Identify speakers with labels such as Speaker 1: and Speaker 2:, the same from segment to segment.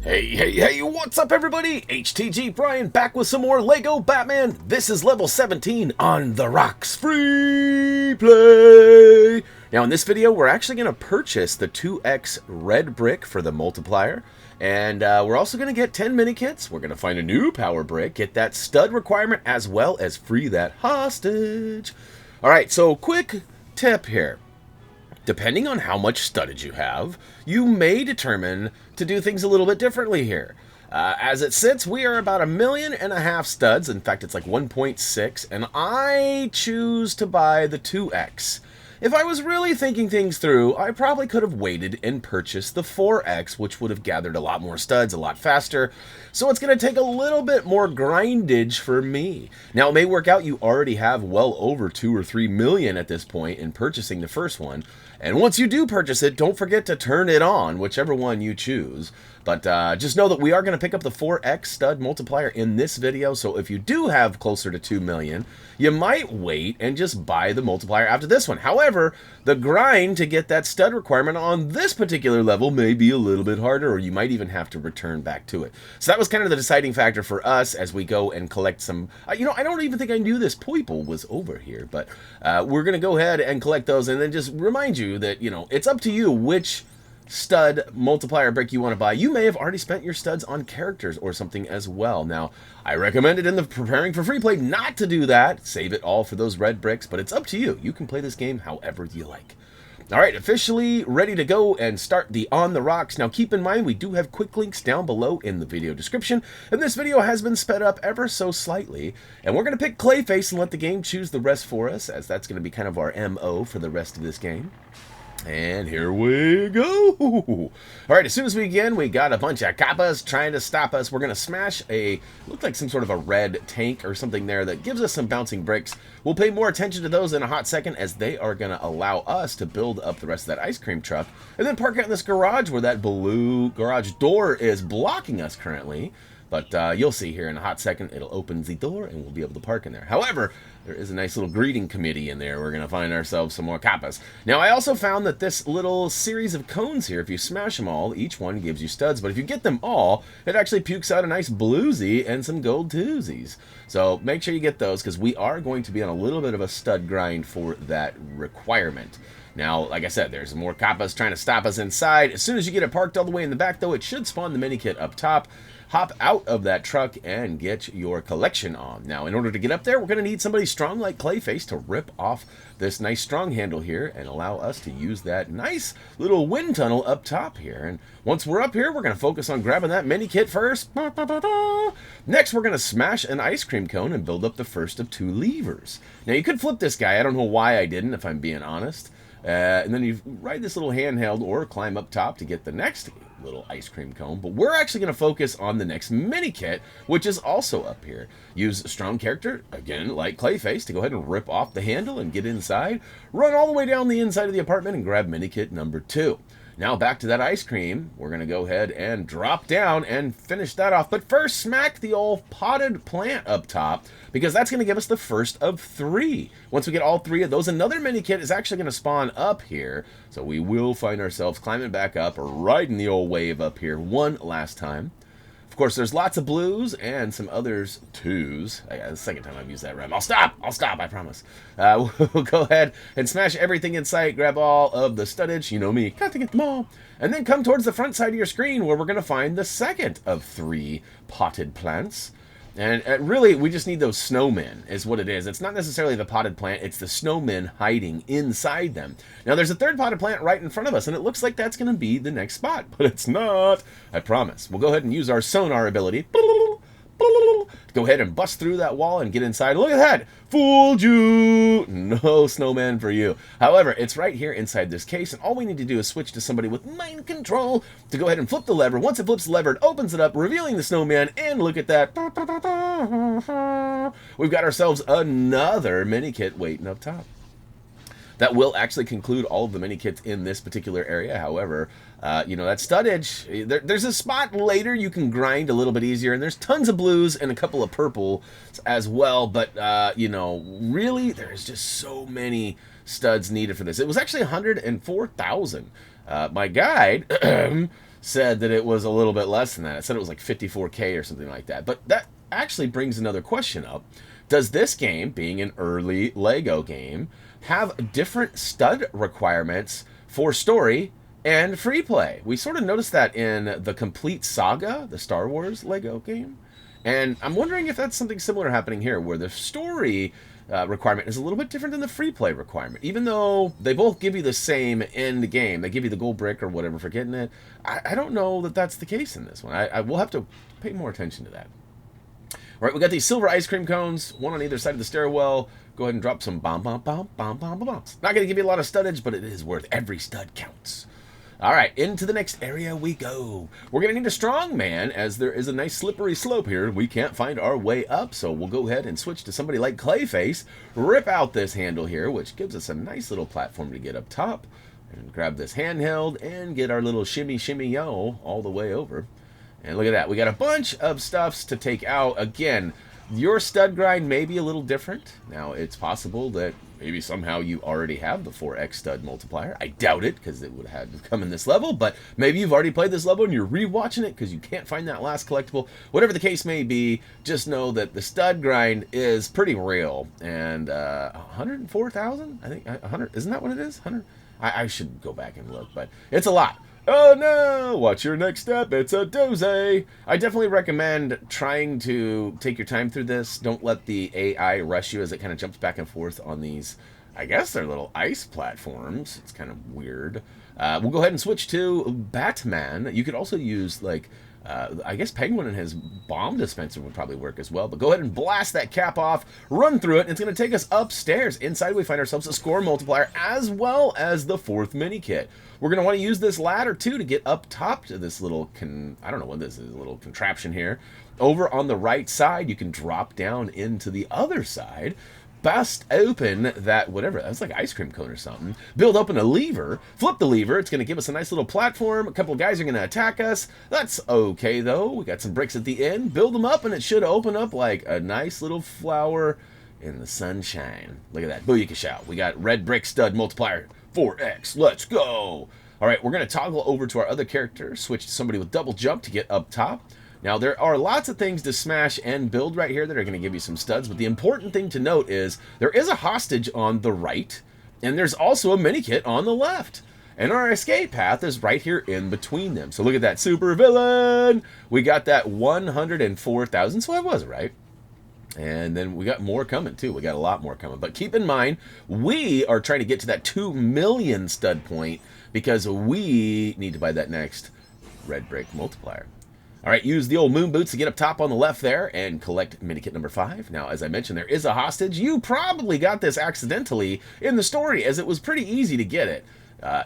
Speaker 1: Hey, what's up everybody? HTG Brian back with some more Lego Batman. This is level 17 on the rocks free play. Now in this video, we're actually going to purchase the 2x red brick for the multiplier. And we're also going to get 10 Minikits. We're going to find a new power brick, get that stud requirement, as well as free that hostage. Alright, so quick tip here. Depending on how much studdage you have, you may determine to do things a little bit differently here. As it sits, we are about 1.5 million studs. In fact, it's like 1.6, and I choose to buy the 2x. If I was really thinking things through, I probably could have waited and purchased the 4x, which would have gathered a lot more studs a lot faster. So it's going to take a little bit more grindage for me. Now, it may work out you already have well over 2 or 3 million at this point in purchasing the first one. And once you do purchase it, don't forget to turn it on, whichever one you choose. But just know that we are going to pick up the 4x stud multiplier in this video. So if you do have closer to 2 million, you might wait and just buy the multiplier after this one. However, the grind to get that stud requirement on this particular level may be a little bit harder, or you might even have to return back to it. So that was kind of the deciding factor for us as we go and collect some... I don't even think I knew this Poiple was over here, but we're going to go ahead and collect those and then just remind you that, it's up to you which stud multiplier brick you want to buy. You may have already spent your studs on characters or something as well. Now, I recommended in the preparing for free play not to do that. Save it all for those red bricks, but it's up to you. You can play this game however you like. All right, officially ready to go and start the On the Rocks. Now, keep in mind, we do have quick links down below in the video description, and this video has been sped up ever so slightly, and we're going to pick Clayface and let the game choose the rest for us, as that's going to be kind of our MO for the rest of this game. And here we go. All right, as soon as we begin, we got a bunch of kappas trying to stop us. We're going to smash looked like some sort of a red tank or something there that gives us some bouncing bricks. We'll pay more attention to those in a hot second, as they are going to allow us to build up the rest of that ice cream truck and then park it in this garage where that blue garage door is blocking us currently. But you'll see here in a hot second, it'll open the door and we'll be able to park in there. However, there is a nice little greeting committee in there. We're going to find ourselves some more kappas. Now, I also found that this little series of cones here, if you smash them all, each one gives you studs. But if you get them all, it actually pukes out a nice bluesy and some gold twosies. So make sure you get those, because we are going to be on a little bit of a stud grind for that requirement. Now, like I said, there's more kappas trying to stop us inside. As soon as you get it parked all the way in the back, though, it should spawn the Minikit up top. Hop out of that truck and get your collection on. Now, in order to get up there, we're going to need somebody strong like Clayface to rip off this nice strong handle here and allow us to use that nice little wind tunnel up top here. And once we're up here, we're going to focus on grabbing that Minikit first. Next, we're going to smash an ice cream cone and build up the first of 2 levers. Now, you could flip this guy. I don't know why I didn't, if I'm being honest. And then you ride this little handheld or climb up top to get the next little ice cream cone. But we're actually going to focus on the next Minikit, which is also up here. Use a strong character, again, like Clayface, to go ahead and rip off the handle and get inside. Run all the way down the inside of the apartment and grab Minikit number 2. Now back to that ice cream. We're going to go ahead and drop down and finish that off. But first, smack the old potted plant up top, because that's going to give us the first of 3. Once we get all 3 of those, another Minikit is actually going to spawn up here. So we will find ourselves climbing back up or riding the old wave up here one last time. Of course, there's lots of blues and some others 2s. The second time I've used that rhyme. I'll stop, I promise. We'll go ahead and smash everything in sight, grab all of the studdage, you know me, got to get them all, and then come towards the front side of your screen where we're going to find the second of 3 potted plants. And really, we just need those snowmen, is what it is. It's not necessarily the potted plant, it's the snowmen hiding inside them. Now, there's a third potted plant right in front of us, and it looks like that's going to be the next spot, but it's not. I promise. We'll go ahead and use our sonar ability. Go ahead and bust through that wall and get inside. Look at that! Fooled you! No snowman for you. However, it's right here inside this case, and all we need to do is switch to somebody with mind control to go ahead and flip the lever. Once it flips the lever, it opens it up, revealing the snowman, and look at that. We've got ourselves another Minikit waiting up top. That will actually conclude all of the Minikits in this particular area. However, that studdage, there's a spot later you can grind a little bit easier, and there's tons of blues and a couple of purple as well, but, really, there's just so many studs needed for this. It was actually 104,000. My guide said that it was a little bit less than that. It said it was like 54K or something like that. But that actually brings another question up. Does this game, being an early Lego game, have different stud requirements for story and free play? We sort of noticed that in the Complete Saga, the Star Wars Lego game. And I'm wondering if that's something similar happening here, where the story requirement is a little bit different than the free play requirement. Even though they both give you the same end game, they give you the gold brick or whatever for getting it, I don't know that that's the case in this one. I will have to pay more attention to that. All right, we got these silver ice cream cones, one on either side of the stairwell. Go ahead and drop some bombs. Not going to give you a lot of studage, but it is worth every stud counts. All right, into the next area we go. We're going to need a strong man, as there is a nice slippery slope here. We can't find our way up, so we'll go ahead and switch to somebody like Clayface. Rip out this handle here, which gives us a nice little platform to get up top. And grab this handheld and get our little shimmy-yo all the way over. And look at that. We got a bunch of stuffs to take out. Again, your stud grind may be a little different. Now, it's possible that maybe somehow you already have the 4x stud multiplier. I doubt it, because it would have had to come in this level. But maybe you've already played this level and you're rewatching it because you can't find that last collectible. Whatever the case may be, just know that the stud grind is pretty real. And 104,000? I think 100. Isn't that what it is? 100? I should go back and look, but it's a lot. Oh no! What's your next step? It's a doze. I definitely recommend trying to take your time through this. Don't let the AI rush you as it kind of jumps back and forth on these, I guess they're little ice platforms. It's kind of weird. We'll go ahead and switch to Batman. You could also use, like, I guess Penguin and his bomb dispenser would probably work as well. But go ahead and blast that cap off, run through it, and it's going to take us upstairs. Inside we find ourselves a score multiplier as well as the 4th mini kit. We're going to want to use this ladder too to get up top to this little, I don't know what this is, a little contraption here. Over on the right side, you can drop down into the other side. Bust open that, whatever, that's like ice cream cone or something. Build open a lever, flip the lever, it's going to give us a nice little platform. A couple of guys are going to attack us. That's okay, though. We got some bricks at the end. Build them up, and it should open up like a nice little flower in the sunshine. Look at that. Booyakashow. We got red brick stud multiplier 4x. Let's go. All right, we're going to toggle over to our other character, switch to somebody with double jump to get up top. Now, there are lots of things to smash and build right here that are going to give you some studs, but the important thing to note is there is a hostage on the right, and there's also a mini kit on the left. And our escape path is right here in between them. So look at that super villain. We got that 104,000, so I was right. And then we got more coming, too. We got a lot more coming. But keep in mind, we are trying to get to that 2 million stud point because we need to buy that next red brick multiplier. All right, use the old moon boots to get up top on the left there and collect Minikit number 5. Now, as I mentioned, there is a hostage. You probably got this accidentally in the story, as it was pretty easy to get it.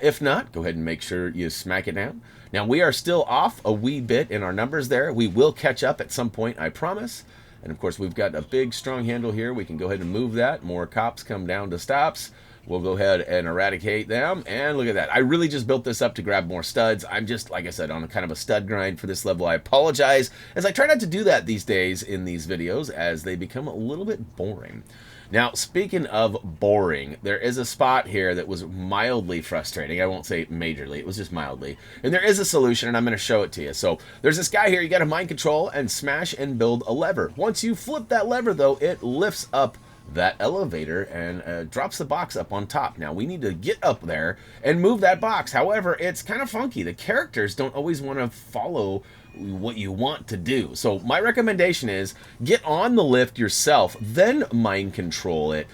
Speaker 1: If not, go ahead and make sure you smack it down. Now, we are still off a wee bit in our numbers there. We will catch up at some point, I promise. And, of course, we've got a big, strong handle here. We can go ahead and move that. More cops come down to stops. We'll go ahead and eradicate them. And look at that. I really just built this up to grab more studs. I'm just, like I said, on a kind of a stud grind for this level. I apologize, as I try not to do that these days in these videos, as they become a little bit boring. Now, speaking of boring, there is a spot here that was mildly frustrating. I won't say majorly. It was just mildly. And there is a solution, and I'm going to show it to you. So there's this guy here. You got to mind control and smash and build a lever. Once you flip that lever, though, it lifts up that elevator and drops the box up on top. Now, we need to get up there and move that box. However, it's kind of funky. The characters don't always want to follow what you want to do. So my recommendation is get on the lift yourself, then mind control it,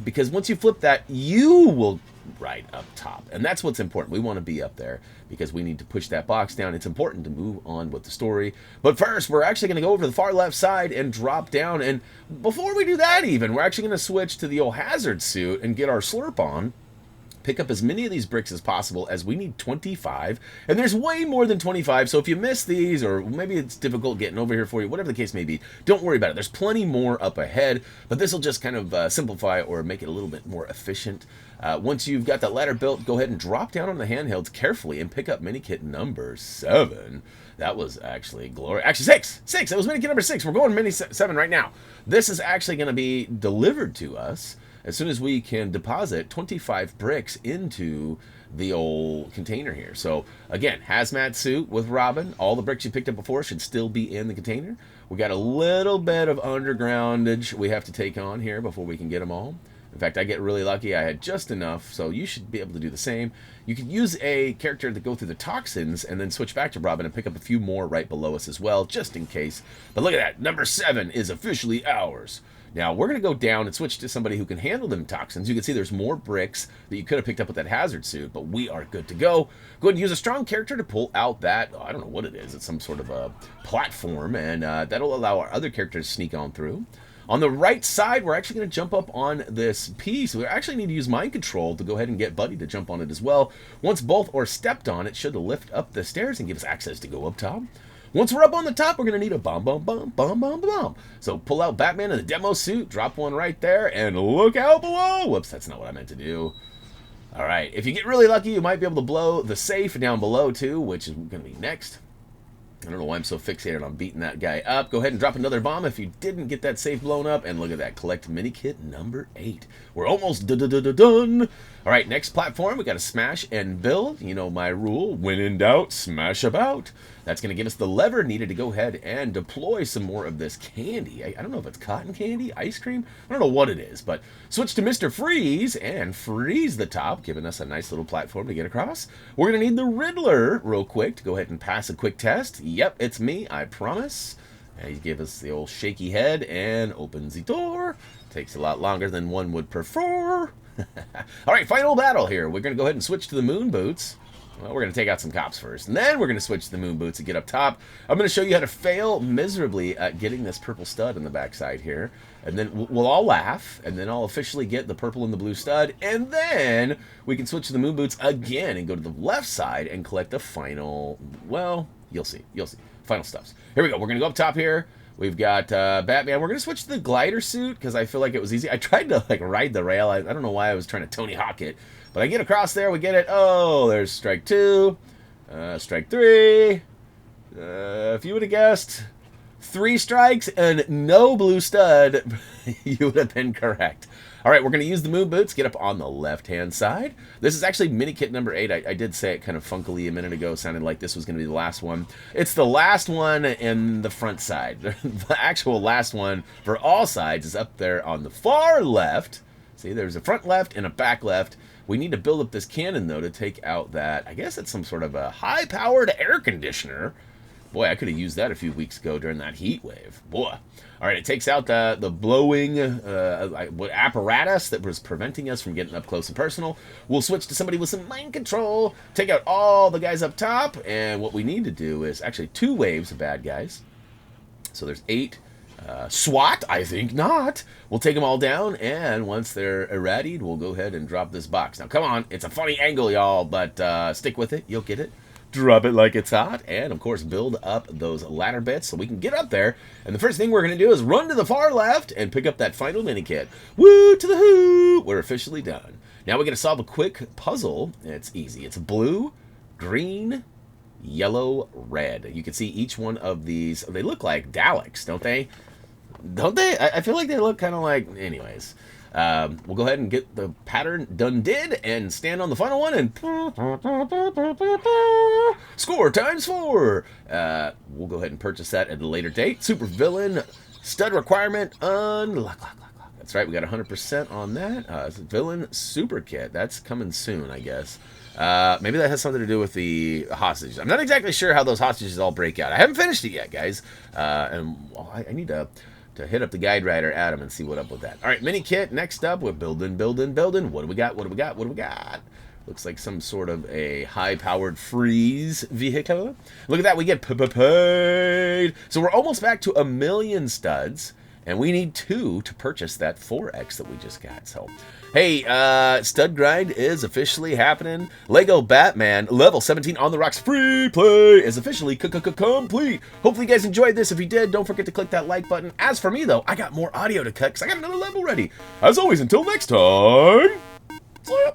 Speaker 1: because once you flip that, you will ride up top. And that's what's important. We want to be up there because we need to push that box down. It's important to move on with the story. But first, we're actually going to go over to the far left side and drop down. And before we do that even, we're actually going to switch to the old hazard suit and get our slurp on. Pick up as many of these bricks as possible, as we need 25. And there's way more than 25, so if you miss these, or maybe it's difficult getting over here for you, whatever the case may be, don't worry about it. There's plenty more up ahead, but this will just kind of simplify or make it a little bit more efficient. Once you've got that ladder built, go ahead and drop down on the handhelds carefully and pick up Minikit number 7. That was actually glorious. Actually, 6! 6! That was Minikit number 6. We're going Mini 7 right now. This is actually going to be delivered to us. as soon as we can deposit 25 bricks into the old container here. So again, hazmat suit with Robin. All the bricks you picked up before should still be in the container. We got a little bit of undergroundage we have to take on here before we can get them all. In fact, I get really lucky. I had just enough, so you should be able to do the same. You could use a character to go through the toxins and then switch back to Robin and pick up a few more right below us as well, just in case. But look at that. Number 7 is officially ours. Now, we're going to go down and switch to somebody who can handle them toxins. You can see there's more bricks that you could have picked up with that hazard suit, but we are good to go. Go ahead and use a strong character to pull out that, I don't know what it is. It's some sort of a platform, and that'll allow our other characters to sneak on through. On the right side, we're actually going to jump up on this piece. We actually need to use mind control to go ahead and get Buddy to jump on it as well. Once both are stepped on, it should lift up the stairs and give us access to go up top. Once we're up on the top, we're going to need a bomb, bomb, bomb, bomb, bomb, bomb. So pull out Batman in the demo suit, drop one right there, and look out below. Whoops, that's not what I meant to do. All right, if you get really lucky, you might be able to blow the safe down below too, which is going to be next. I don't know why I'm so fixated on beating that guy up. Go ahead and drop another bomb if you didn't get that safe blown up. And look at that. Collect Minikit number 8. We're almost done. All right, next platform. We got to smash and build. You know my rule. When in doubt, smash about. That's going to give us the lever needed to go ahead and deploy some more of this candy. I don't know if it's cotton candy, ice cream. I don't know what it is. But switch to Mr. Freeze and freeze the top, giving us a nice little platform to get across. We're going to need the Riddler real quick to go ahead and pass a quick test. Yep, it's me, I promise. And he gives us the old shaky head and opens the door. Takes a lot longer than one would prefer. All right, final battle here. We're going to go ahead and switch to the moon boots. Well, we're going to take out some cops first, and then we're going to switch to the moon boots and get up top. I'm going to show you how to fail miserably at getting this purple stud in the backside here. And then we'll all laugh, and then I'll officially get the purple and the blue stud, and then we can switch to the moon boots again and go to the left side and collect the final, well, you'll see, final stuffs. Here we go. We're going to go up top here. We've got Batman. We're going to switch to the glider suit because I feel like it was easy. I tried to like ride the rail. I don't know why I was trying to Tony Hawk it. But I get across there. We get it. Oh, there's strike 2. Strike 3. If you would have guessed 3 strikes and no blue stud, you would have been correct. All right, we're going to use the moon boots, get up on the left-hand side. This is actually Minikit number 8. I did say it kind of funkily a minute ago, sounded like this was going to be the last one. It's the last one in the front side. The actual last one for all sides is up there on the far left. See, there's a front left and a back left. We need to build up this cannon, though, to take out that, I guess it's some sort of a high-powered air conditioner. Boy, I could have used that a few weeks ago during that heat wave. Boy. All right, it takes out the blowing apparatus that was preventing us from getting up close and personal. We'll switch to somebody with some mind control, take out all the guys up top, and what we need to do is actually 2 waves of bad guys. So there's 8. SWAT, I think not. We'll take them all down, and once they're irradiated, we'll go ahead and drop this box. Now, come on. It's a funny angle, y'all, but stick with it. You'll get it. Drop it like it's hot, and of course build up those ladder bits so we can get up there. And the first thing we're going to do is run to the far left and pick up that final Minikit. Woo to the hoo! We're officially done. Now we're going to solve a quick puzzle. It's easy. It's blue, green, yellow, red. You can see each one of these. They look like Daleks, don't they? Don't they? I feel like they look kind of like... Anyways. We'll go ahead and get the pattern done and stand on the final one and score times 4. We'll go ahead and purchase that at a later date. Super villain stud requirement unlock. That's right, we got 100% on that. Villain super kit. That's coming soon, I guess. Maybe that has something to do with the hostages. I'm not exactly sure how those hostages all break out. I haven't finished it yet, guys. And I need to hit up the guide writer, Adam, and see what up with that. All right, Minikit, next up, we're building. What do we got? Looks like some sort of a high-powered freeze vehicle. Look at that, we get paid. So we're almost back to 1 million studs, and we need 2 to purchase that 4X that we just got. So, hey, stud grind is officially happening. Lego Batman Level 17 on the Rocks free play is officially complete. Hopefully you guys enjoyed this. If you did, don't forget to click that like button. As for me, though, I got more audio to cut because I got another level ready. As always, until next time, see ya.